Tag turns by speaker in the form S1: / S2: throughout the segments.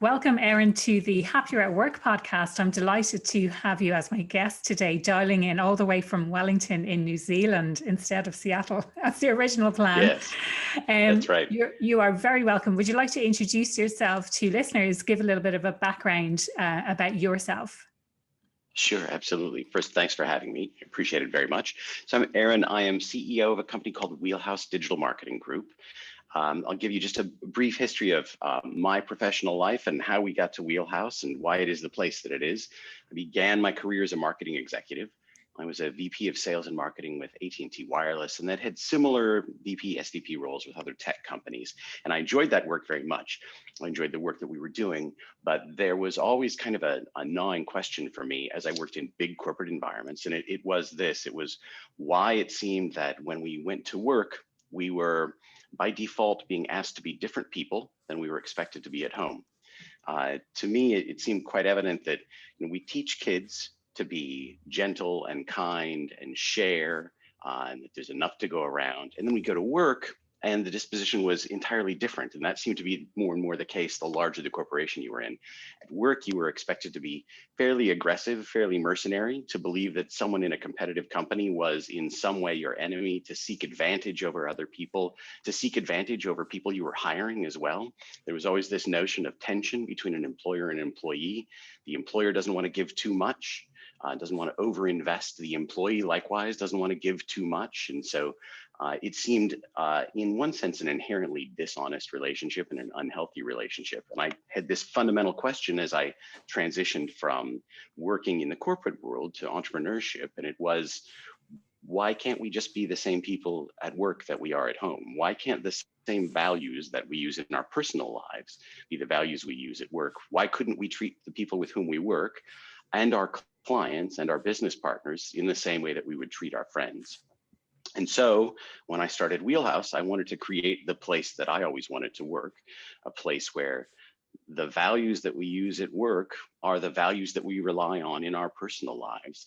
S1: Welcome, Aaron, to the Happier at Work podcast. I'm delighted to have you as my guest today, dialing in all the way from Wellington in New Zealand instead of Seattle. That's the original plan.
S2: Yes, that's right.
S1: You are very welcome. Would you like to introduce yourself to listeners, give a little bit of a background about yourself?
S2: Sure, absolutely. First, thanks for having me. I appreciate it very much. So I'm Aaron. I am CEO of a company called Wheelhouse Digital Marketing Group. I'll give you just a brief history of my professional life and how we got to Wheelhouse and why it is the place that it is. I began my career as a marketing executive. I was a VP of sales and marketing with AT&T Wireless, and that had similar VP, SVP roles with other tech companies. And I enjoyed that work very much. I enjoyed the work that we were doing, but there was always kind of a gnawing question for me as I worked in big corporate environments. And it was why it seemed that when we went to work, we were by default being asked to be different people than we were expected to be at home. To me, it seemed quite evident that we teach kids to be gentle and kind and share, and that there's enough to go around. And then we go to work and the disposition was entirely different. And that seemed to be more and more the case the larger the corporation you were in. At work, you were expected to be fairly aggressive, fairly mercenary, to believe that someone in a competitive company was in some way your enemy, to seek advantage over other people, to seek advantage over people you were hiring as well. There was always this notion of tension between an employer and an employee. The employer doesn't want to give too much. Doesn't want to overinvest. The employee likewise doesn't want to give too much. And so it seemed in one sense an inherently dishonest relationship and an unhealthy relationship. And I had this fundamental question as I transitioned from working in the corporate world to entrepreneurship. And it was, why can't we just be the same people at work that we are at home? Why can't the same values that we use in our personal lives be the values we use at work? Why couldn't we treat the people with whom we work and our clients and our business partners in the same way that we would treat our friends? And so when I started Wheelhouse, I wanted to create the place that I always wanted to work, a place where the values that we use at work are the values that we rely on in our personal lives,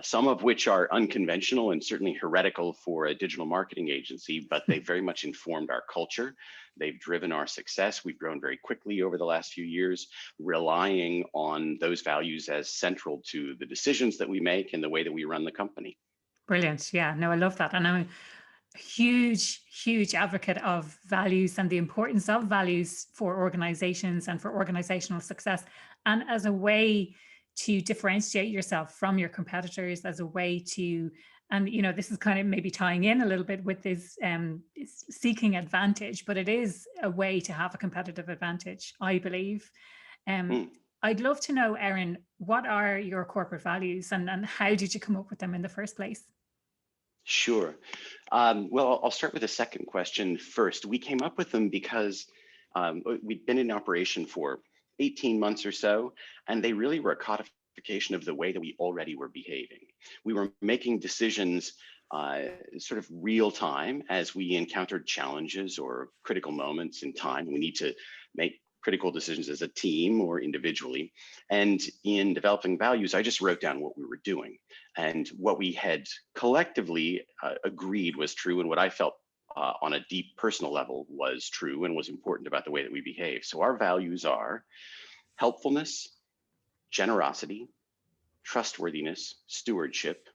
S2: some of which are unconventional and certainly heretical for a digital marketing agency, but they very much informed our culture. They've driven our success. We've grown very quickly over the last few years, relying on those values as central to the decisions that we make and the way that we run the company.
S1: Brilliant. Yeah, no, I love that. And I'm a huge advocate of values and the importance of values for organizations and for organizational success, and as a way to differentiate yourself from your competitors, as a way to, and this is kind of maybe tying in a little bit with this seeking advantage, but it is a way to have a competitive advantage, I believe. I'd love to know, Aaron, what are your corporate values and how did you come up with them in the first place?
S2: Sure. Well, I'll start with the second question first. We came up with them because we'd been in operation for 18 months or so, and they really were a codification of the way that we already were behaving. We were making decisions sort of real time as we encountered challenges or critical moments in time. We need to make critical decisions as a team or individually. And in developing values, I just wrote down what we were doing and what we had collectively agreed was true, and what I felt on a deep personal level was true and was important about the way that we behave. So our values are helpfulness, generosity, trustworthiness, stewardship,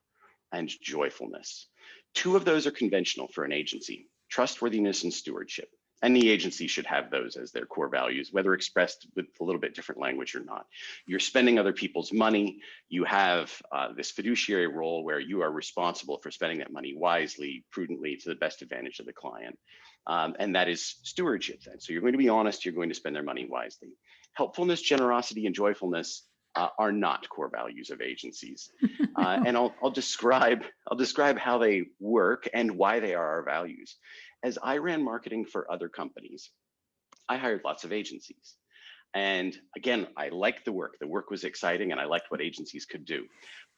S2: and joyfulness. Two of those are conventional for an agency: trustworthiness and stewardship. Any agency should have those as their core values, whether expressed with a little bit different language or not. You're spending other people's money. You have this fiduciary role where you are responsible for spending that money wisely, prudently, to the best advantage of the client. And that is stewardship then. So you're going to be honest, you're going to spend their money wisely. Helpfulness, generosity, and joyfulness are not core values of agencies. And I'll describe how they work and why they are our values. As I ran marketing for other companies, I hired lots of agencies. And again, I liked the work. The work was exciting and I liked what agencies could do.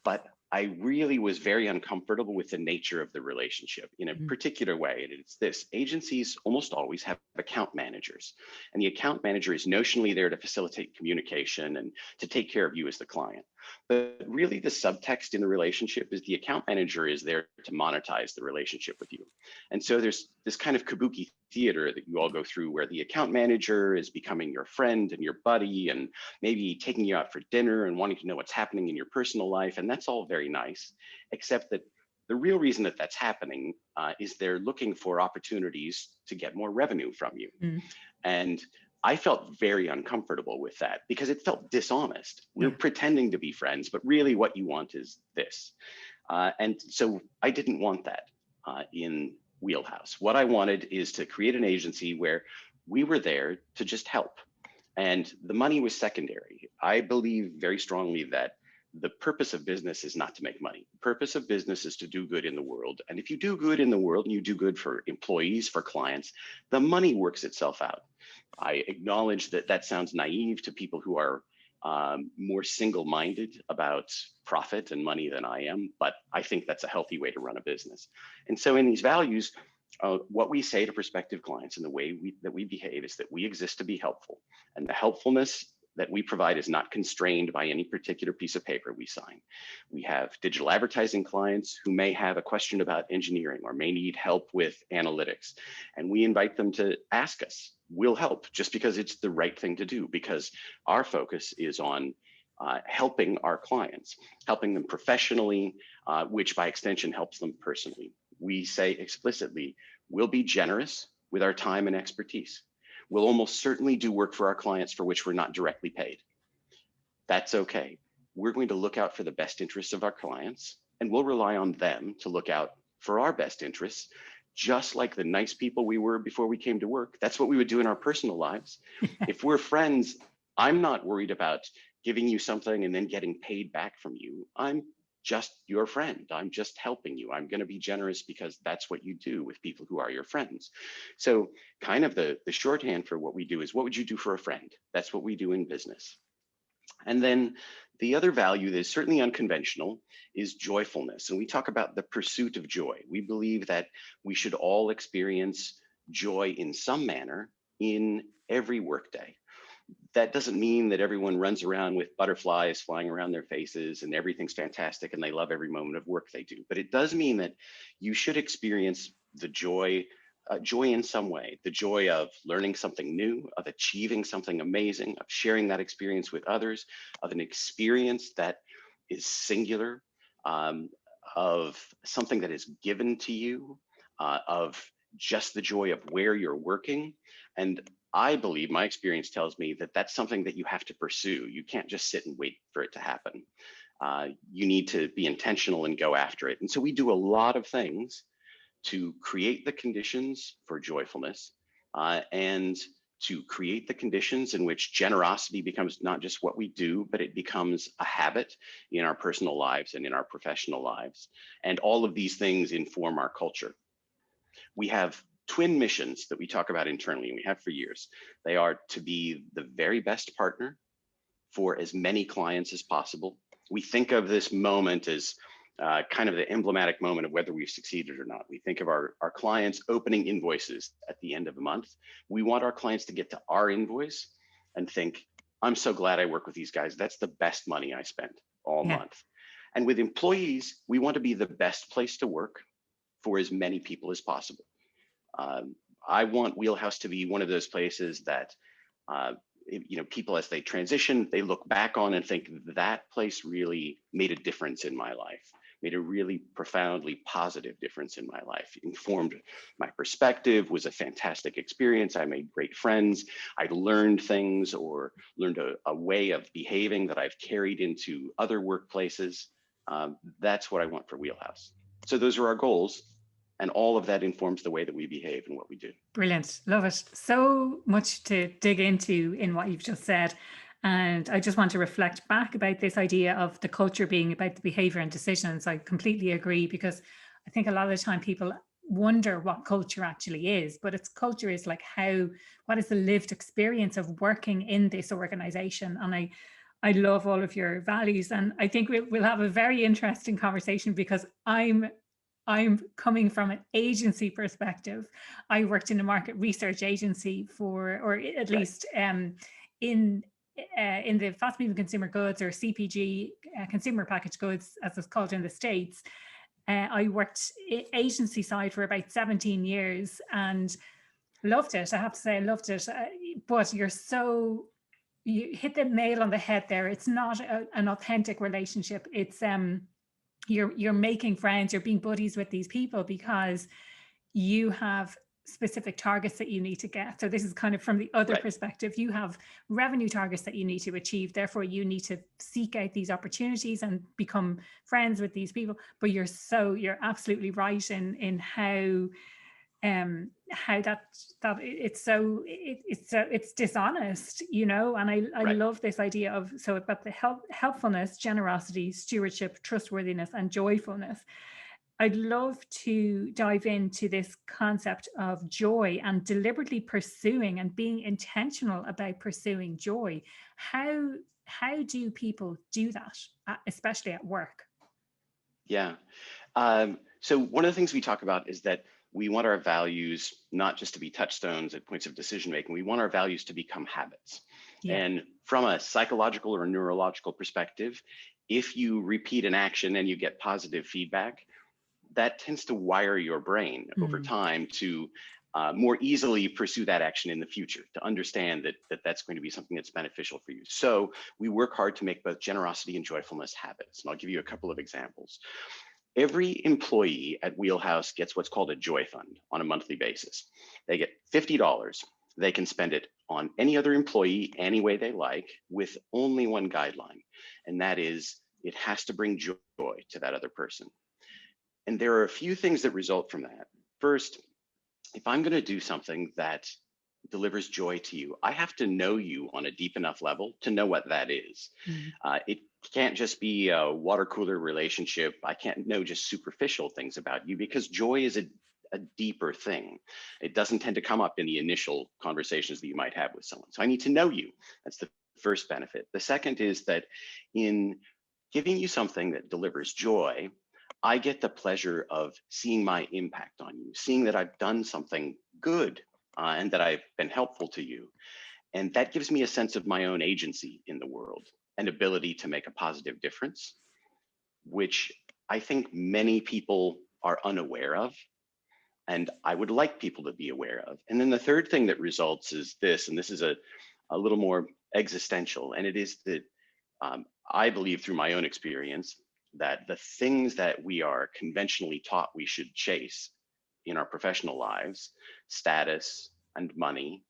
S2: but I really was very uncomfortable with the nature of the relationship in a
S1: Mm.
S2: particular way. And it's this: agencies almost always have account managers, and the account manager is notionally there to facilitate communication and to take care of you as the client. But really, the subtext in the relationship is the account manager is there to monetize the relationship with you. And so there's this kind of kabuki theater that you all go through where the account manager is becoming your friend and your buddy and maybe taking you out for dinner and wanting to know what's happening in your personal life. And that's all very nice, except that the real reason that that's happening is they're looking for opportunities to get more revenue from you.
S1: Mm.
S2: And I felt very uncomfortable with that because it felt dishonest. We're
S1: Yeah.
S2: pretending to be friends, but really what you want is this. And so I didn't want that in Wheelhouse. What I wanted is to create an agency where we were there to just help. And the money was secondary. I believe very strongly that the purpose of business is not to make money. The purpose of business is to do good in the world. And if you do good in the world and you do good for employees, for clients, the money works itself out. I acknowledge that that sounds naive to people who are more single-minded about profit and money than I am, but I think that's a healthy way to run a business. And so in these values, what we say to prospective clients and the way that we behave is that we exist to be helpful. And the helpfulness that we provide is not constrained by any particular piece of paper we sign. We have digital advertising clients who may have a question about engineering or may need help with analytics. And we invite them to ask us. We'll help just because it's the right thing to do, because our focus is on helping our clients, helping them professionally, which by extension helps them personally. We say explicitly, we'll be generous with our time and expertise. We'll almost certainly do work for our clients for which we're not directly paid. That's okay. We're going to look out for the best interests of our clients, and we'll rely on them to look out for our best interests, just like the nice people we were before we came to work. That's what we would do in our personal lives. If we're friends, I'm not worried about giving you something and then getting paid back from you. I'm just your friend. I'm just helping you. I'm going to be generous because that's what you do with people who are your friends. So kind of the shorthand for what we do is, what would you do for a friend? That's what we do in business. And then the other value that is certainly unconventional is joyfulness. And we talk about the pursuit of joy. We believe that we should all experience joy in some manner in every workday. That doesn't mean that everyone runs around with butterflies flying around their faces and everything's fantastic and they love every moment of work they do. But it does mean that you should experience the joy in some way, the joy of learning something new, of achieving something amazing, of sharing that experience with others, of an experience that is singular, of something that is given to you, of just the joy of where you're working. And I believe, my experience tells me that that's something that you have to pursue. You can't just sit and wait for it to happen. You need to be intentional and go after it. And so we do a lot of things to create the conditions for joyfulness and to create the conditions in which generosity becomes not just what we do, but it becomes a habit in our personal lives and in our professional lives. And all of these things inform our culture. We have twin missions that we talk about internally, and we have for years. They are to be the very best partner for as many clients as possible. We think of this moment as kind of the emblematic moment of whether we've succeeded or not. We think of our clients opening invoices at the end of the month. We want our clients to get to our invoice and think, I'm so glad I work with these guys. That's the best money I spent all month. And with employees, we want to be the best place to work for as many people as possible. I want Wheelhouse to be one of those places that people, as they transition, they look back on and think that place really made a difference in my life, made a really profoundly positive difference in my life, informed my perspective, was a fantastic experience. I made great friends. I learned things or learned a way of behaving that I've carried into other workplaces. That's what I want for Wheelhouse. So those are our goals. And all of that informs the way that we behave and what we do.
S1: Brilliant. Love it. So much to dig into in what you've just said. And I just want to reflect back about this idea of the culture being about the behavior and decisions. I completely agree, because I think a lot of the time people wonder what culture actually is, but its culture is like what is the lived experience of working in this organization? And I love all of your values, and I think we'll have a very interesting conversation because I'm coming from an agency perspective. I worked in a market research agency for, or at
S2: Right.
S1: least in in the fast moving consumer goods, or CPG, consumer packaged goods, as it's called in the States. I worked agency side for about 17 years and loved it. I have to say, I loved it. But you hit the nail on the head there. It's not an authentic relationship. It's you're making friends, you're being buddies with these people because you have specific targets that you need to get. So this is kind of from the other
S2: Right.
S1: perspective. You have revenue targets that you need to achieve. Therefore, you need to seek out these opportunities and become friends with these people. But you're absolutely right in how that it's dishonest, and I
S2: Right.
S1: love this idea of, so about the helpfulness, generosity, stewardship, trustworthiness, and joyfulness. I'd love to dive into this concept of joy and deliberately pursuing and being intentional about pursuing joy. How do people do that, especially at work?
S2: Yeah. So one of the things we talk about is that we want our values not just to be touchstones at points of decision making. We want our values to become habits.
S1: Yeah.
S2: And from a psychological or neurological perspective, if you repeat an action and you get positive feedback, that tends to wire your brain over
S1: Mm.
S2: time to more easily pursue that action in the future, to understand that's going to be something that's beneficial for you. So we work hard to make both generosity and joyfulness habits. And I'll give you a couple of examples. Every employee at Wheelhouse gets what's called a joy fund on a monthly basis. They get $50. They can spend it on any other employee any way they like, with only one guideline, and that is it has to bring joy to that other person. And there are a few things that result from that. First, if I'm going to do something that delivers joy to you, I have to know you on a deep enough level to know what that is.
S1: Mm.
S2: It can't just be a water cooler relationship. I can't know just superficial things about you, because joy is a deeper thing. It doesn't tend to come up in the initial conversations that you might have with someone. So I need to know you. That's the first benefit. The second is that in giving you something that delivers joy, I get the pleasure of seeing my impact on you, seeing that I've done something good and that I've been helpful to you. And that gives me a sense of my own agency in the world, an ability to make a positive difference, which I think many people are unaware of. And I would like people to be aware of. And then the third thing that results is this, and this is a little more existential, and it is that I believe through my own experience that the things that we are conventionally taught we should chase in our professional lives, status and money,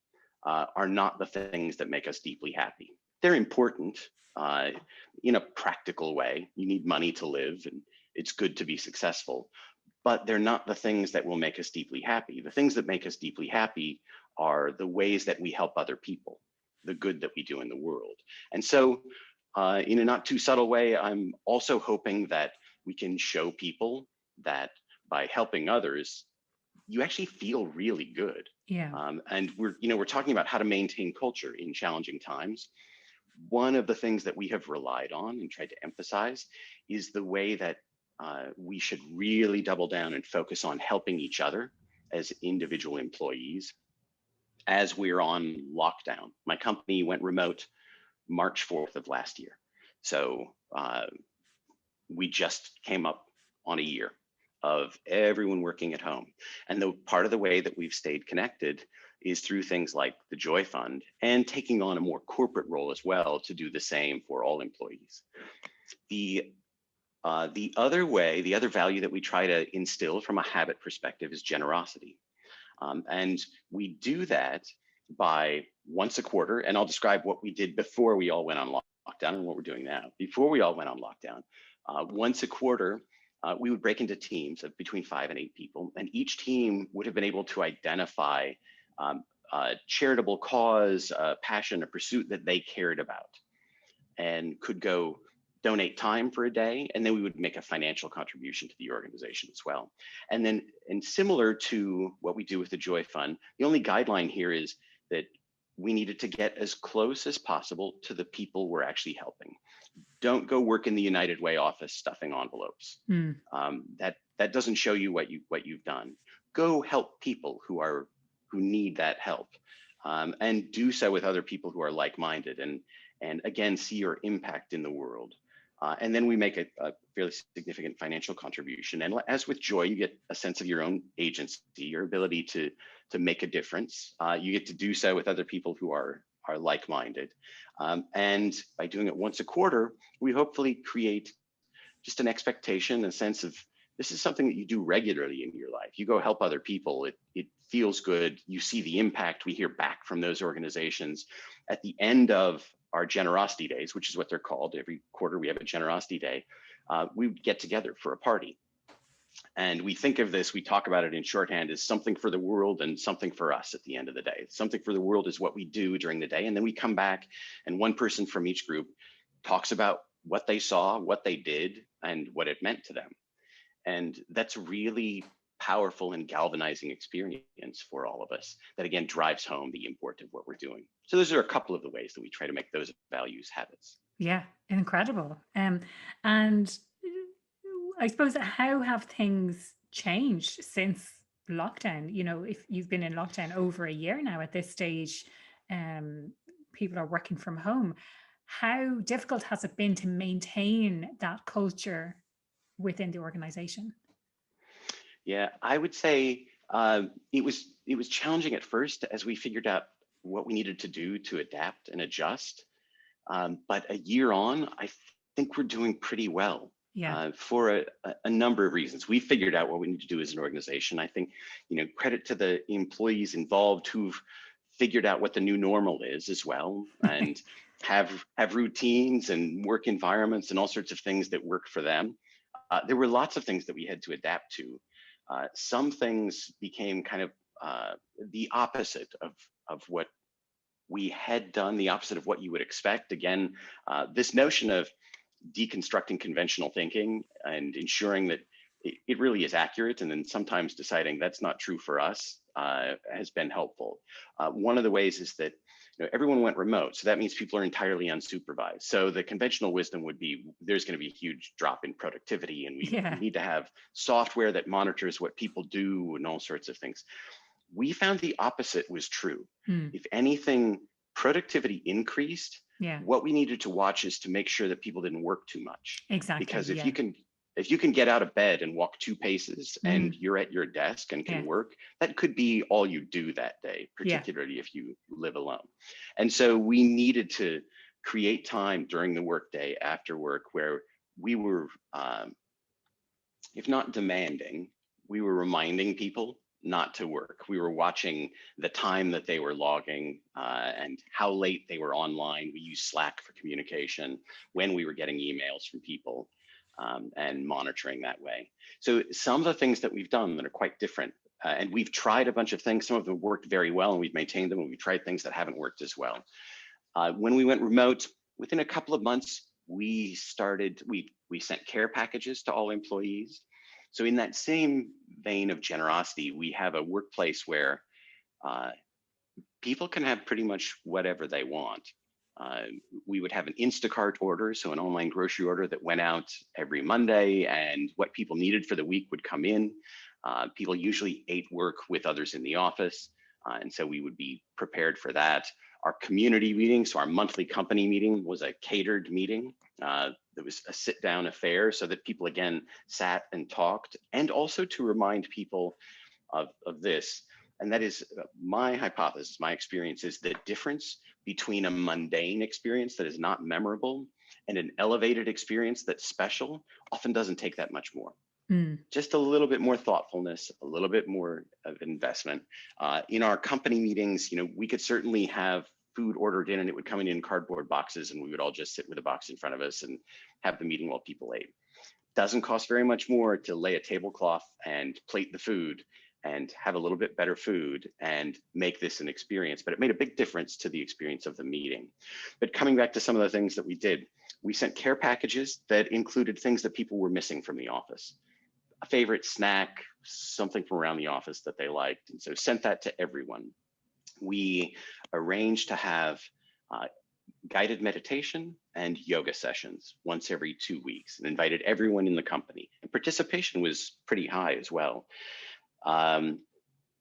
S2: are not the things that make us deeply happy. They're important in a practical way. You need money to live, and it's good to be successful, but they're not the things that will make us deeply happy. The things that make us deeply happy are the ways that we help other people, the good that we do in the world. And so in a not too subtle way, I'm also hoping that we can show people that by helping others, you actually feel really good.
S1: Yeah.
S2: And we're talking about how to maintain culture in challenging times. One of the things that we have relied on and tried to emphasize is the way that we should really double down and focus on helping each other as individual employees as we're on lockdown. My company went remote March 4th of last year. So we just came up on a year of everyone working at home. And the part of the way that we've stayed connected is through things like the Joy Fund and taking on a more corporate role as well to do the same for all employees. The other way, the other value that we try to instill from a habit perspective is generosity. And we do that by once a quarter, and I'll describe what we did before we all went on lockdown and what we're doing now. Before we all went on lockdown, once a quarter, we would break into teams of between 5 and 8 people, and each team would have been able to identify a charitable cause, a passion, a pursuit that they cared about, and could go donate time for a day, and then we would make a financial contribution to the organization as well. And then, and similar to what we do with the Joy Fund, the only guideline here is that we needed to get as close as possible to the people we're actually helping. Don't go work in the United Way office stuffing envelopes.
S1: Mm.
S2: That doesn't show you what you've done. Go help people who need that help, and do so with other people who are like-minded, and again, see your impact in the world. And then we make a fairly significant financial contribution. And as with joy, you get a sense of your own agency, your ability to make a difference. You get to do so with other people who are like-minded. And by doing it once a quarter, we hopefully create just an expectation, a sense of this is something that you do regularly in your life. You go help other people. It feels good. You see the impact. We hear back from those organizations. At the end of our generosity days, which is what they're called, every quarter we have a generosity day, we would get together for a party. And we think of this, we talk about it in shorthand as something for the world and something for us at the end of the day. Something for the world is what we do during the day. And then we come back and one person from each group talks about what they saw, what they did, and what it meant to them. And that's really powerful and galvanizing experience for all of us that again drives home the import of what we're doing. So those are a couple of the ways that we try to make those values habits.
S1: Yeah, incredible. And I suppose, how have things changed since lockdown? You know, if you've been in lockdown over a year now at this stage, people are working from home. How difficult has it been to maintain that culture within the organization?
S2: Yeah, I would say it was challenging at first as we figured out what we needed to do to adapt and adjust. But a year on, I think we're doing pretty well,
S1: Yeah.
S2: for a number of reasons. We figured out what we need to do as an organization. I think, credit to the employees involved who've figured out what the new normal is as well, and have routines and work environments and all sorts of things that work for them. There were lots of things that we had to adapt to. Some things became kind of the opposite of what we had done, the opposite of what you would expect. Again, this notion of deconstructing conventional thinking and ensuring that it really is accurate, and then sometimes deciding that's not true for us, has been helpful. One of the ways is that everyone went remote, so that means people are entirely unsupervised. So the conventional wisdom would be there's going to be a huge drop in productivity, and we
S1: Yeah.
S2: need to have software that monitors what people do and all sorts of things. We found the opposite was true.
S1: Mm.
S2: If anything, productivity increased.
S1: Yeah.
S2: What we needed to watch is to make sure that people didn't work too much.
S1: Exactly.
S2: Because if
S1: Yeah.
S2: you can get out of bed and walk 2 paces and
S1: Mm.
S2: you're at your desk and can
S1: Yeah.
S2: work, that could be all you do that day,
S1: Yeah.
S2: particularly if you live alone. And so we needed to create time during the workday after work where we were, if not demanding, we were reminding people not to work. We were watching the time that they were logging, and how late they were online. We used Slack for communication, when we were getting emails from people, and monitoring that way. So some of the things that we've done that are quite different, and we've tried a bunch of things. Some of them worked very well and we've maintained them, and we've tried things that haven't worked as well. When we went remote, within a couple of months, we sent care packages to all employees. So in that same vein of generosity, we have a workplace where people can have pretty much whatever they want. We would have an Instacart order, so an online grocery order that went out every Monday, and what people needed for the week would come in. People usually ate work with others in the office, and so we would be prepared for that. Our community meeting, so our monthly company meeting, was a catered meeting. There was a sit-down affair so that people again sat and talked, and also to remind people of this. And that is my hypothesis, my experience is the difference between a mundane experience that is not memorable and an elevated experience that's special often doesn't take that much more.
S1: Mm.
S2: Just a little bit more thoughtfulness, a little bit more of investment. In our company meetings, we could certainly have food ordered in and it would come in cardboard boxes, and we would all just sit with a box in front of us and have the meeting while people ate. Doesn't cost very much more to lay a tablecloth and plate the food and have a little bit better food and make this an experience, but it made a big difference to the experience of the meeting. But coming back to some of the things that we did, we sent care packages that included things that people were missing from the office. A favorite snack, something from around the office that they liked, and so sent that to everyone. We arranged to have guided meditation and yoga sessions once every 2 weeks, and invited everyone in the company. And participation was pretty high as well.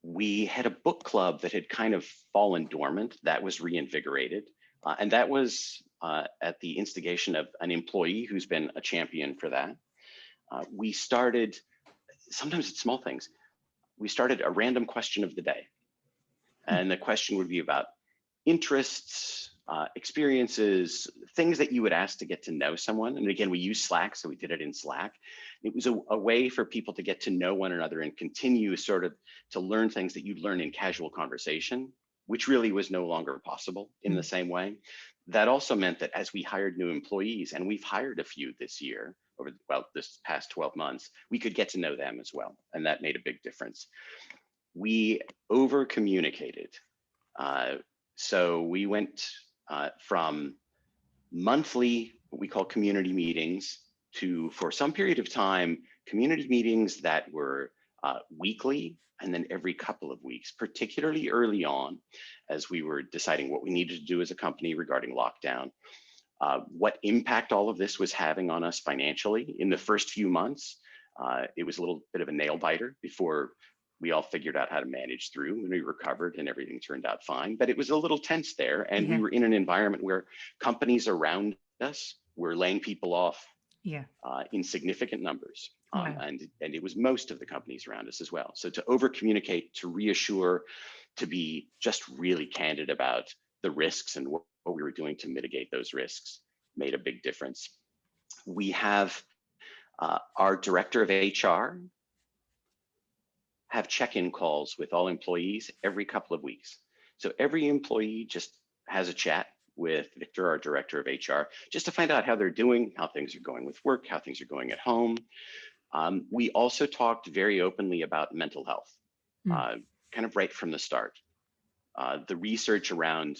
S2: We had a book club that had kind of fallen dormant, that was reinvigorated. And that was at the instigation of an employee who's been a champion for that. We started, sometimes it's small things, we started a random question of the day. And the question would be about interests, experiences, things that you would ask to get to know someone. And again, we use Slack, so we did it in Slack. It was a way for people to get to know one another and continue sort of to learn things that you'd learn in casual conversation, which really was no longer possible in the same way. That also meant that as we hired new employees, and we've hired a few this year, over, well, this past 12 months, we could get to know them as well. And that made a big difference. We over communicated. So we went from monthly, what we call community meetings, to, for some period of time, community meetings that were weekly and then every couple of weeks, particularly early on as we were deciding what we needed to do as a company regarding lockdown, what impact all of this was having on us financially. In the first few months, it was a little bit of a nail biter before we all figured out how to manage through, and we recovered and everything turned out fine. But it was a little tense there. And we were in an environment where companies around us were laying people off in significant numbers. And it was most of the companies around us as well. So to over communicate, to reassure, to be just really candid about the risks and what we were doing to mitigate those risks made a big difference. We have our director of HR have check-in calls with all employees every couple of weeks. So every employee just has a chat with Victor, our director of HR, just to find out how they're doing, how things are going with work, how things are going at home. We also talked very openly about mental health, kind of right from the start. The research around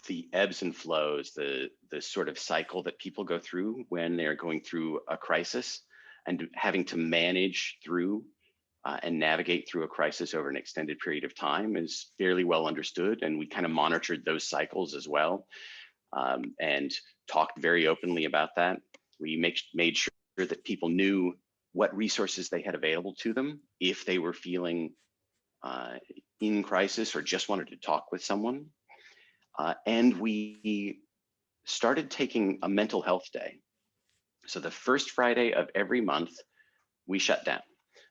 S2: the ebbs and flows, the sort of cycle that people go through when they're going through a crisis and having to manage through and navigate through a crisis over an extended period of time is fairly well understood. And we kind of monitored those cycles as well, and talked very openly about that. We made sure that people knew what resources they had available to them if they were feeling in crisis or just wanted to talk with someone. And we started taking a mental health day. So the first Friday of every month, we shut down.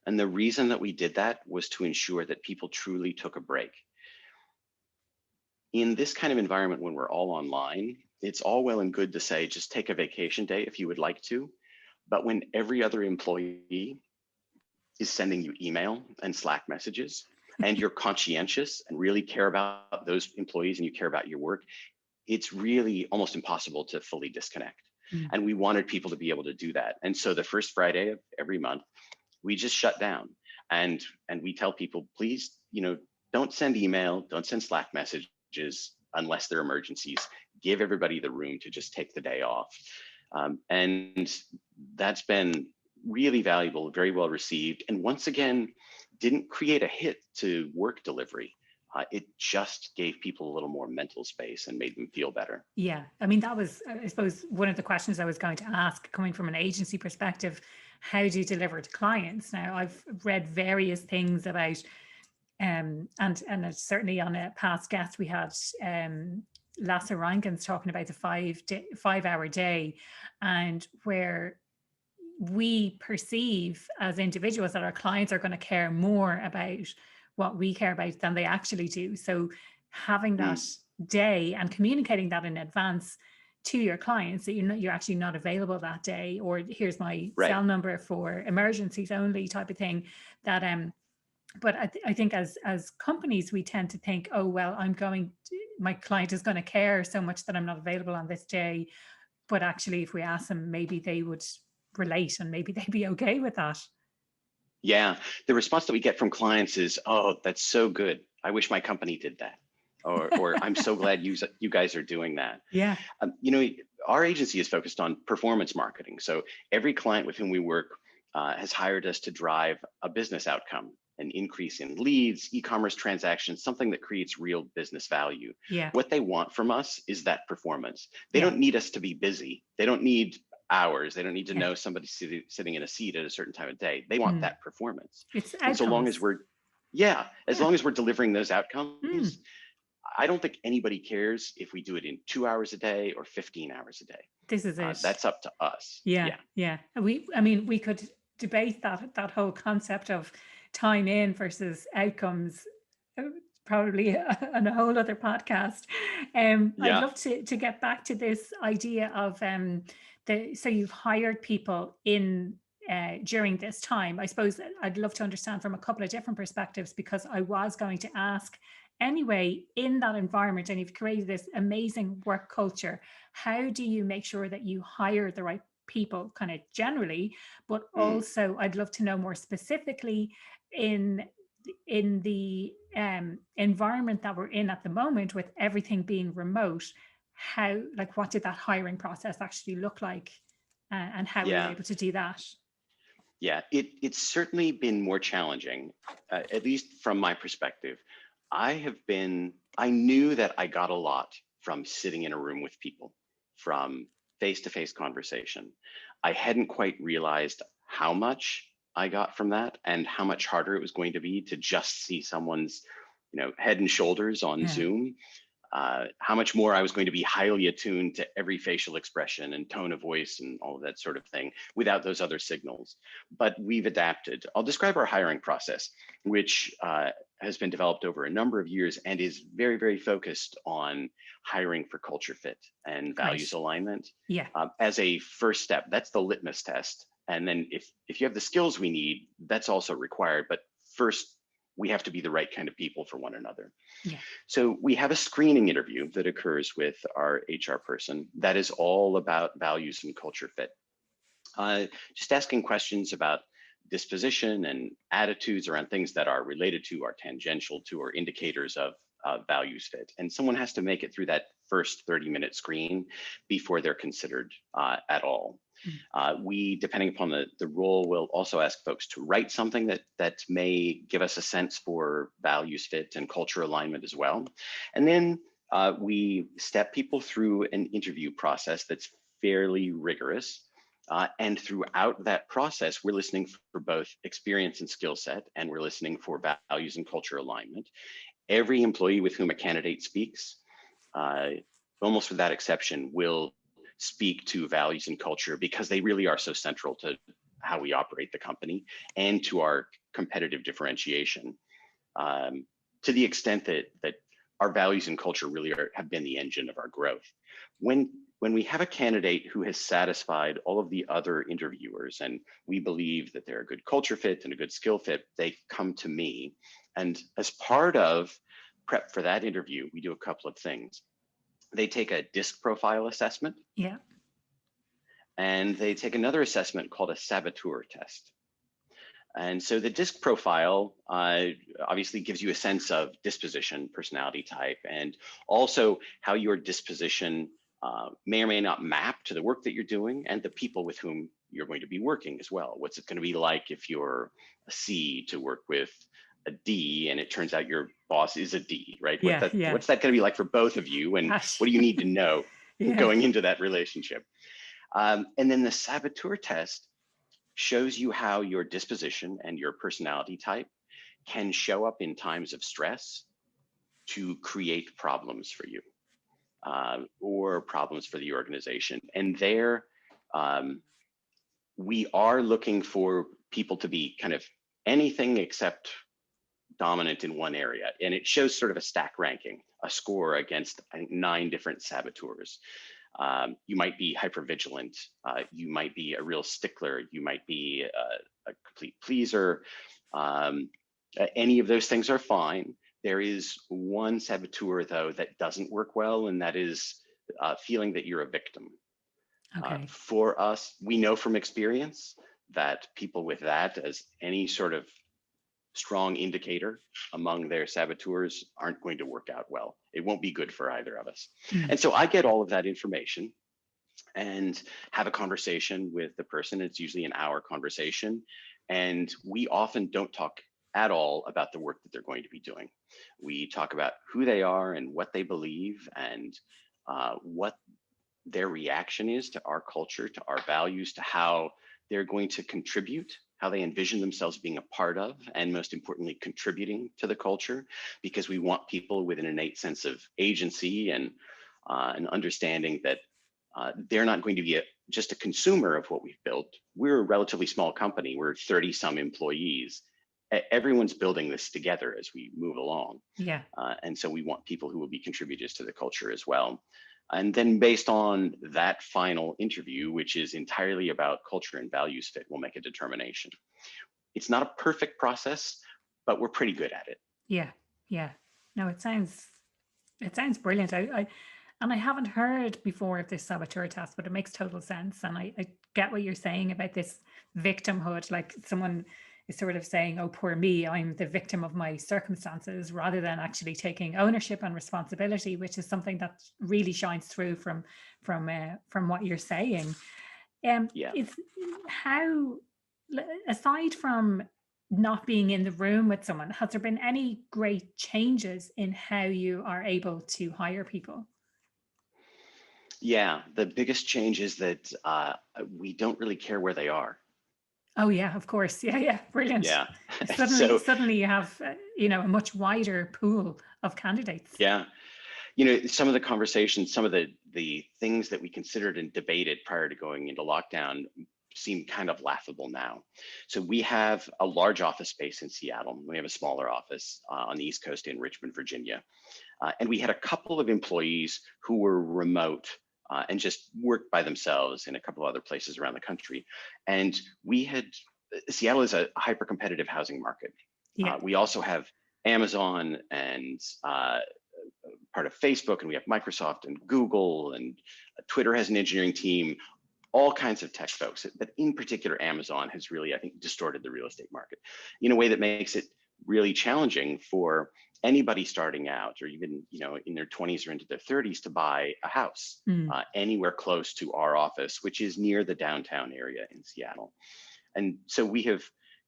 S2: And the reason that we did that was to ensure that people truly took a break. In this kind of environment, when we're all online, it's all well and good to say, just take a vacation day if you would like to. But when every other employee is sending you email and Slack messages, and you're conscientious and really care about those employees and you care about your work, it's really almost impossible to fully disconnect. And we wanted people to be able to do that. And so the first Friday of every month, we just shut down, and we tell people, please, don't send email, don't send Slack messages unless they're emergencies. Give everybody the room to just take the day off. And that's been really valuable, very well received. And once again, didn't create a hit to work delivery. It just gave people a little more mental space and made them feel better.
S1: Yeah, I mean, that was, I suppose, one of the questions I was going to ask, coming from an agency perspective. How do you deliver to clients? Now, I've read various things about, and certainly on a past guest, we had Lasse Rankins talking about the 5-hour day, and where we perceive as individuals that our clients are going to care more about what we care about than they actually do. So having that day and communicating that in advance to your clients that you're actually not available that day, or here's my cell number for emergencies only type of thing. That but I think as companies, we tend to think, oh well, my client is going to care so much that I'm not available on this day. But actually, if we ask them, maybe they would relate and maybe they'd be okay with that.
S2: Yeah, the response that we get from clients is, oh, that's so good. I wish my company did that. Or I'm so glad you guys are doing that.
S1: Yeah.
S2: Our agency is focused on performance marketing. So every client with whom we work has hired us to drive a business outcome. an increase in leads, e-commerce transactions, something that creates real business value.
S1: Yeah.
S2: What they want from us is that performance. They
S1: Yeah.
S2: don't need us to be busy. They don't need hours. They don't need to
S1: Yeah.
S2: know somebody sitting in a seat at a certain time of day. They want that performance.
S1: It's
S2: And so long as
S1: outcomes.
S2: we're, yeah, as
S1: Yeah.
S2: long as we're delivering those outcomes,
S1: Mm.
S2: I don't think anybody cares if we do it in 2 hours a day or 15 hours a day.
S1: This is it.
S2: That's up to us.
S1: Yeah.
S2: Yeah.
S1: Yeah. I mean, we could debate that whole concept of time in versus outcomes, uh, probably on a whole other podcast. I'd
S2: Yeah.
S1: love to get back to this idea of so you've hired people in during this time. I suppose I'd love to understand from a couple of different perspectives, because I was going to ask anyway, in that environment, and you've created this amazing work culture, how do you make sure that you hire the right people kind of generally, but
S2: Mm.
S1: also I'd love to know more specifically in the environment that we're in at the moment, with everything being remote, how, like, what did that hiring process actually look like, and how were you
S2: Yeah.
S1: able to do that?
S2: Yeah, it's certainly been more challenging, at least from my perspective. I knew that I got a lot from sitting in a room with people, from face-to-face conversation. I hadn't quite realized how much I got from that and how much harder it was going to be to just see someone's, head and shoulders on
S1: Yeah.
S2: Zoom. How much more I was going to be highly attuned to every facial expression and tone of voice and all of that sort of thing without those other signals. But we've adapted. I'll describe our hiring process, which has been developed over a number of years and is very, very focused on hiring for culture fit and values
S1: Great.
S2: alignment
S1: Yeah.
S2: as a first step. That's the litmus test. And then if you have the skills we need, that's also required. But first, we have to be the right kind of people for one another.
S1: Yeah.
S2: So we have a screening interview that occurs with our HR person that is all about values and culture fit. Just asking questions about disposition and attitudes around things that are related to, are tangential to, or indicators of values fit. And someone has to make it through that first 30-minute screen before they're considered at all. We, depending upon the role, will also ask folks to write something that may give us a sense for values fit and culture alignment as well. And then we step people through an interview process that's fairly rigorous. And throughout that process, we're listening for both experience and skill set, and we're listening for values and culture alignment. Every employee with whom a candidate speaks, almost without exception, will speak to values and culture, because they really are so central to how we operate the company and to our competitive differentiation, to the extent that our values and culture really have been the engine of our growth. When we have a candidate who has satisfied all of the other interviewers and we believe that they're a good culture fit and a good skill fit, they come to me. And as part of prep for that interview, we do a couple of things. They take a DISC profile assessment.
S1: Yeah.
S2: And they take another assessment called a saboteur test. And so the DISC profile obviously gives you a sense of disposition, personality type, and also how your disposition may or may not map to the work that you're doing and the people with whom you're going to be working as well. What's it going to be like if you're a C to work with a D and it turns out your boss is a D, right?
S1: Yeah.
S2: What's that going to be like for both of you? And
S1: Gosh.
S2: what do you need to know
S1: Yeah.
S2: going into that relationship? And then the saboteur test shows you how your disposition and your personality type can show up in times of stress to create problems for you or problems for the organization. And there, we are looking for people to be kind of anything except dominant in one area. And it shows sort of a stack ranking, a score against, I think, 9 different saboteurs. You might be hypervigilant. You might be a real stickler. You might be a complete pleaser. Any of those things are fine. There is one saboteur, though, that doesn't work well, and that is feeling that you're a victim.
S1: Okay.
S2: For us, we know from experience that people with that as any sort of strong indicator among their saboteurs aren't going to work out well. It won't be good for either of us. And so I get all of that information and have a conversation with the person. It's usually an hour conversation. And we often don't talk at all about the work that they're going to be doing. We talk about who they are and what they believe, and what their reaction is to our culture, to our values, to how they're going to contribute, how they envision themselves being a part of, and most importantly, contributing to the culture, because we want people with an innate sense of agency and an understanding that they're not going to be just a consumer of what we've built. We're a relatively small company. We're 30 some employees. Everyone's building this together as we move along.
S1: Yeah.
S2: And so we want people who will be contributors to the culture as well. And then based on that final interview, which is entirely about culture and values fit, we'll make a determination. It's not a perfect process, but we're pretty good at it.
S1: Yeah. Yeah. No, it sounds brilliant. And I haven't heard before of this saboteur test, but it makes total sense. And I get what you're saying about this victimhood, like someone is sort of saying, oh, poor me, I'm the victim of my circumstances, rather than actually taking ownership and responsibility, which is something that really shines through from what you're saying.
S2: Yeah.
S1: It's how, aside from not being in the room with someone, has there been any great changes in how you are able to hire people?
S2: Yeah, the biggest change is that we don't really care where they are.
S1: Oh yeah, of course. Yeah, yeah, brilliant.
S2: Yeah.
S1: Suddenly,
S2: So
S1: suddenly you have a much wider pool of candidates.
S2: yeah, some of the conversations, some of the things that we considered and debated prior to going into lockdown seem kind of laughable now. So we have a large office space in Seattle. We have a smaller office on the East Coast in Richmond, Virginia. And we had a couple of employees who were remote and just worked by themselves in a couple of other places around the country. And Seattle is a hyper competitive housing market.
S1: Yeah.
S2: We also have Amazon and part of Facebook, and we have Microsoft and Google, and Twitter has an engineering team, all kinds of tech folks. But in particular, Amazon has really, I think, distorted the real estate market in a way that makes it really challenging for anybody starting out, or even in their 20s or into their 30s, to buy a house anywhere close to our office, which is near the downtown area in Seattle. And so we have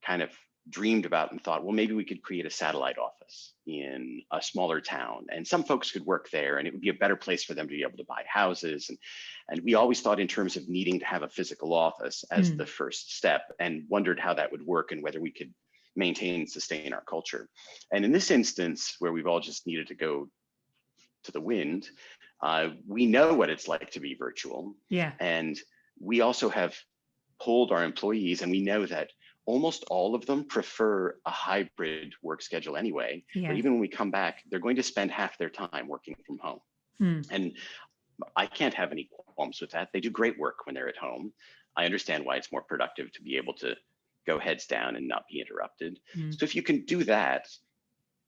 S2: kind of dreamed about and thought, well, maybe we could create a satellite office in a smaller town, and some folks could work there, and it would be a better place for them to be able to buy houses. And we always thought in terms of needing to have a physical office as the first step, and wondered how that would work and whether we could maintain and sustain our culture. And in this instance, where we've all just needed to go to the wind, we know what it's like to be virtual.
S1: Yeah.
S2: And we also have polled our employees, and we know that almost all of them prefer a hybrid work schedule anyway.
S1: Yeah.
S2: Or even when we come back, they're going to spend half their time working from home. And I can't have any qualms with that. They do great work when they're at home. I understand why it's more productive to be able to go heads down and not be interrupted. So if you can do that,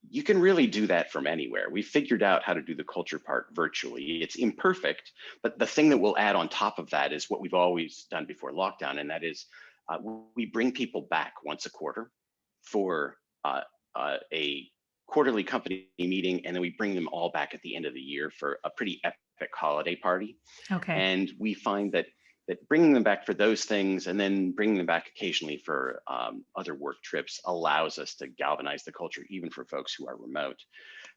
S2: you can really do that from anywhere. We figured out how to do the culture part virtually. It's imperfect, but the thing that we'll add on top of that is what we've always done before lockdown, and that is we bring people back once a quarter for a quarterly company meeting, and then we bring them all back at the end of the year for a pretty epic holiday party.
S1: Okay.
S2: And we find that bringing them back for those things, and then bringing them back occasionally for other work trips, allows us to galvanize the culture, even for folks who are remote.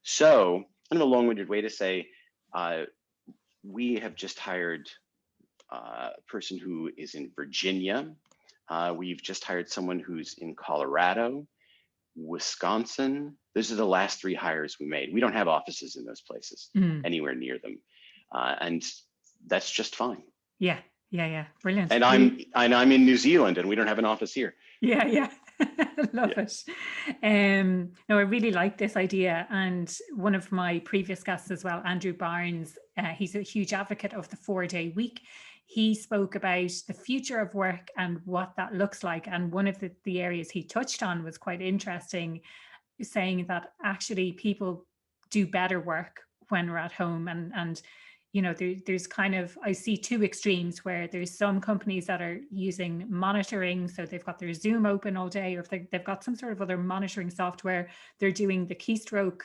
S2: So kind of a long-winded way to say, we have just hired a person who is in Virginia. We've just hired someone who's in Colorado, Wisconsin. Those are the last 3 hires we made. We don't have offices in those places anywhere near them. And that's just fine.
S1: Yeah. Yeah, yeah, brilliant.
S2: And I'm in New Zealand, and we don't have an office here.
S1: Yeah, yeah. Love it. No, I really like this idea. And one of my previous guests as well, Andrew Barnes, he's a huge advocate of the 4-day week. He spoke about the future of work and what that looks like. And one of the areas he touched on was quite interesting, saying that actually people do better work when we're at home. And there's kind of, I see 2 extremes where there's some companies that are using monitoring. So they've got their Zoom open all day, or if they've got some sort of other monitoring software, they're doing the keystroke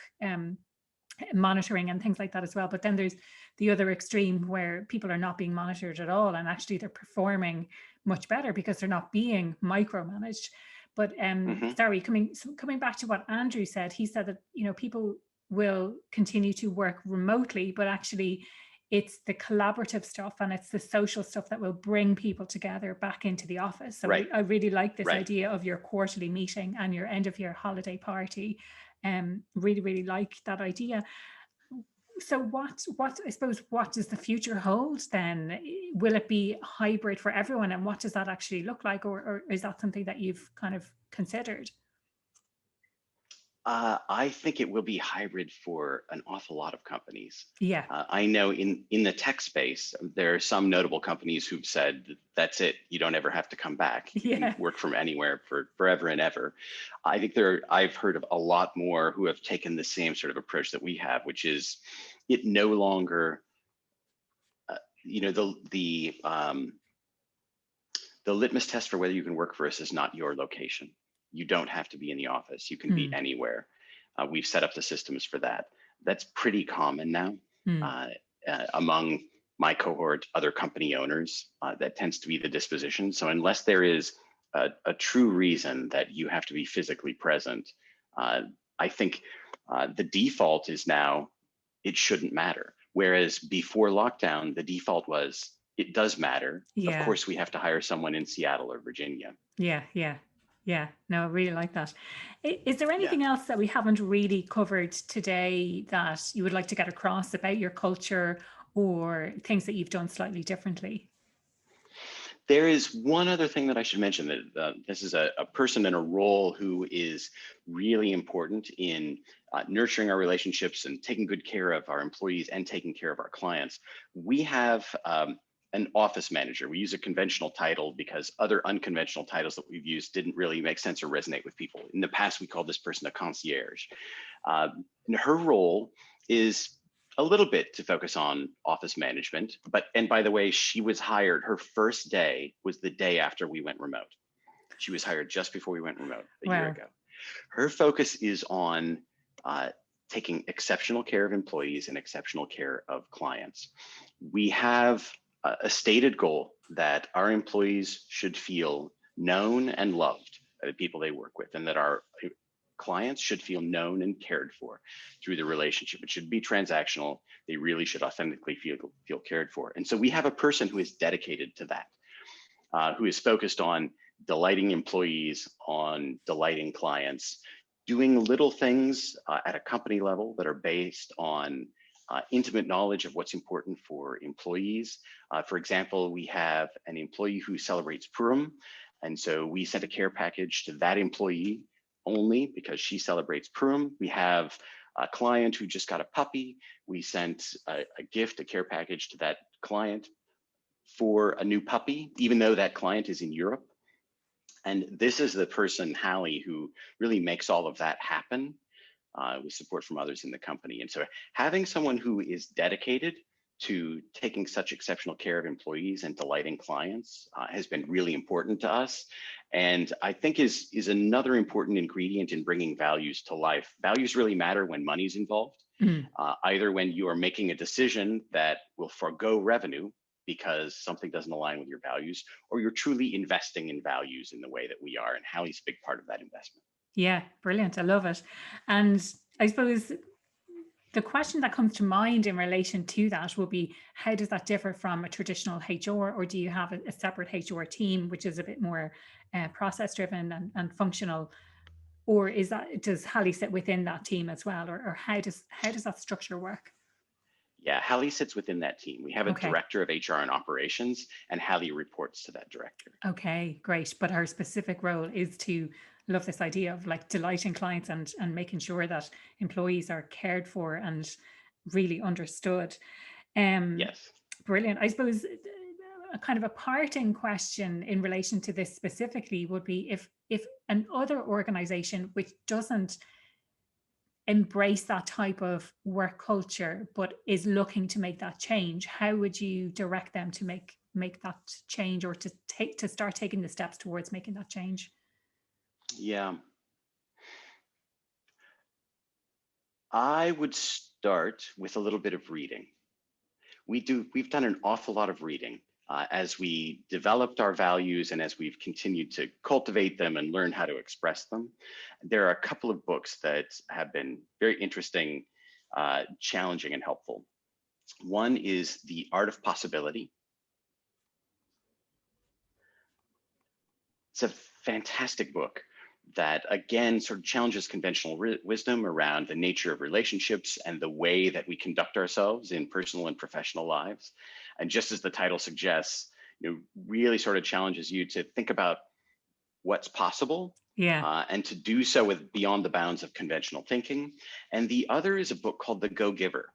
S1: monitoring and things like that as well. But then there's the other extreme where people are not being monitored at all, and actually they're performing much better because they're not being micromanaged. But
S2: Hmm.
S1: sorry, coming back to what Andrew said, he said that, you know, people will continue to work remotely, but actually it's the collaborative stuff and it's the social stuff that will bring people together back into the office. So
S2: Right,
S1: I really like this
S2: right.
S1: idea of your quarterly meeting and your end of year holiday party. Really, really like that idea. So what I suppose, what does the future hold then? Will it be hybrid for everyone, and what does that actually look like, or is that something that you've kind of considered?
S2: I think it will be hybrid for an awful lot of companies.
S1: Yeah.
S2: I know in the tech space, there are some notable companies who've said that's it. You don't ever have to come back. You can
S1: Yeah.
S2: work from anywhere for forever and ever. I think I've heard of a lot more who have taken the same sort of approach that we have, which is it no longer, you know, the litmus test for whether you can work for us is not your location. You don't have to be in the office. You can be
S1: Mm,
S2: anywhere. We've set up the systems for that. That's pretty common now
S1: mm.
S2: uh, among my cohort, other company owners. That tends to be the disposition. So unless there is a true reason that you have to be physically present, uh, I think the default is now it shouldn't matter. Whereas before lockdown, the default was it does matter. Of
S1: Yeah.
S2: course, we have to hire someone in Seattle or Virginia.
S1: Yeah. Yeah. Yeah. No, I really like that. Is there
S2: Yeah.
S1: anything else that we haven't really covered today that you would like to get across about your culture, or things that you've done slightly differently?
S2: There is one other thing that I should mention that this is a person in a role who is really important in nurturing our relationships and taking good care of our employees and taking care of our clients. We have an office manager. We use a conventional title because other unconventional titles that we've used didn't really make sense or resonate with people. In the past, we called this person a concierge. And her role is a little bit to focus on office management. And by the way, she was hired, her first day was the day after we went remote. She was hired just before we went remote a year
S1: Wow.
S2: ago. Her focus is on uh, taking exceptional care of employees and exceptional care of clients. We have a stated goal that our employees should feel known and loved by the people they work with, and that our clients should feel known and cared for through the relationship. It should be transactional. They really should authentically feel cared for. And so we have a person who is dedicated to that, who is focused on delighting employees, on delighting clients, doing little things at a company level that are based on intimate knowledge of what's important for employees. For example, we have an employee who celebrates Purim. And so we sent a care package to that employee only because she celebrates Purim. We have a client who just got a puppy. We sent a gift, a care package to that client for a new puppy, even though that client is in Europe. And this is the person, Hallie, who really makes all of that happen with support from others in the company. And so having someone who is dedicated to taking such exceptional care of employees and delighting clients has been really important to us. And I think is another important ingredient in bringing values to life. Values really matter when money's involved,
S1: Mm.
S2: either when you are making a decision that will forego revenue because something doesn't align with your values, or you're truly investing in values in the way that we are. And Hallie's a big part of that investment.
S1: Yeah, brilliant. I love it. And I suppose the question that comes to mind in relation to that will be, how does that differ from a traditional HR, or do you have a separate HR team, which is a bit more process driven and functional, or does Hallie sit within that team as well, or how does that structure work?
S2: Yeah, Hallie sits within that team. We have a
S1: Okay.
S2: director of HR and operations, and Hallie reports to that director.
S1: Okay, great. But her specific role is to love this idea of like delighting clients and making sure that employees are cared for and really understood. Um,
S2: Yes.
S1: Brilliant. I suppose a kind of a parting question in relation to this specifically would be, if another organization which doesn't embrace that type of work culture but is looking to make that change, how would you direct them to make that change, or to start taking the steps towards making that change?
S2: Yeah. I would start with a little bit of reading. We've done an awful lot of reading as we developed our values and as we've continued to cultivate them and learn how to express them, there are a couple of books that have been very interesting, challenging, and helpful. One is The Art of Possibility. It's a fantastic book that, again, sort of challenges conventional wisdom around the nature of relationships and the way that we conduct ourselves in personal and professional lives. And just as the title suggests, really sort of challenges you to think about what's possible,
S1: Yeah.
S2: and to do so with beyond the bounds of conventional thinking. And the other is a book called The Go-Giver.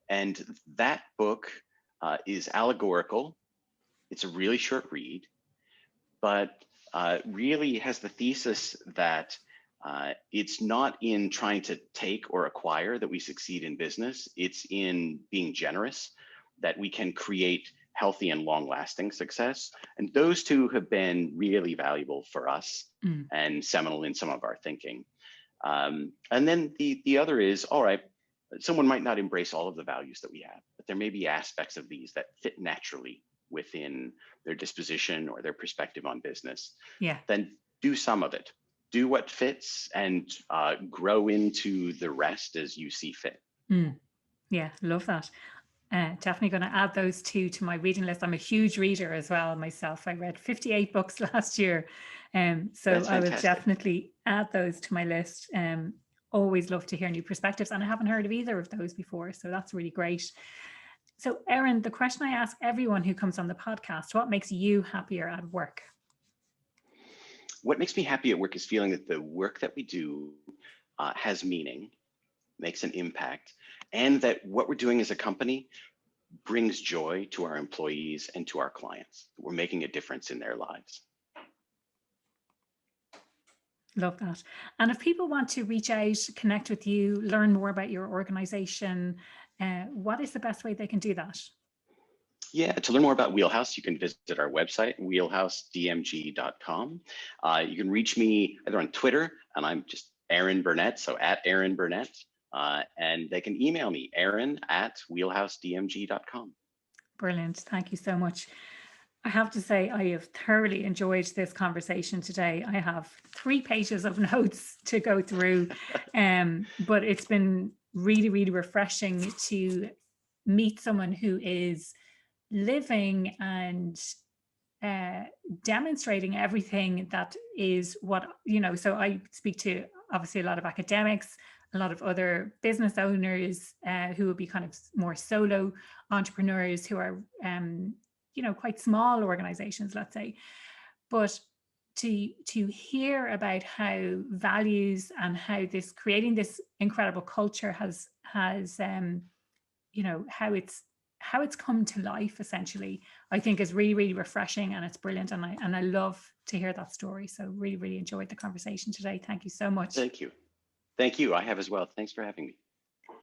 S2: And that book is allegorical. It's a really short read, but really has the thesis that it's not in trying to take or acquire that we succeed in business. It's in being generous that we can create healthy and long-lasting success. And those two have been really valuable for us and seminal in some of our thinking. And then the other is, all right, someone might not embrace all of the values that we have, but there may be aspects of these that fit naturally within their disposition or their perspective on business.
S1: Yeah.
S2: Then do some of it. Do what fits and grow into the rest as you see fit.
S1: Yeah, love that. Definitely going to add those two to my reading list. I'm a huge reader as well myself. I read 58 books last year. So I will definitely add those to my list. Always love to hear new perspectives. And I haven't heard of either of those before. So that's really great. So Aaron, the question I ask everyone who comes on the podcast, what makes you happier at work?
S2: What makes me happy at work is feeling that the work that we do has meaning, makes an impact, and that what we're doing as a company brings joy to our employees and to our clients. We're making a difference in their lives.
S1: Love that. And if people want to reach out, connect with you, learn more about your organization, what is the best way they can do that?
S2: Yeah, to learn more about Wheelhouse, you can visit our website, wheelhousedmg.com. You can reach me either on Twitter, and I'm just Aaron Burnett, so at Aaron Burnett, and they can email me, aaron@wheelhousedmg.com.
S1: Brilliant. Thank you so much. I have to say, I have thoroughly enjoyed this conversation today. I have 3 pages of notes to go through, but it's been really, really refreshing to meet someone who is living and demonstrating everything that is what, so I speak to obviously a lot of academics, a lot of other business owners who would be kind of more solo entrepreneurs who are, quite small organizations, let's say. But to hear about how values and how this creating this incredible culture has how it's come to life, essentially, I think is really, really refreshing, and it's brilliant. And I love to hear that story. So really, really enjoyed the conversation today. Thank you so much.
S2: Thank you. Thank you. I have as well. Thanks for having me.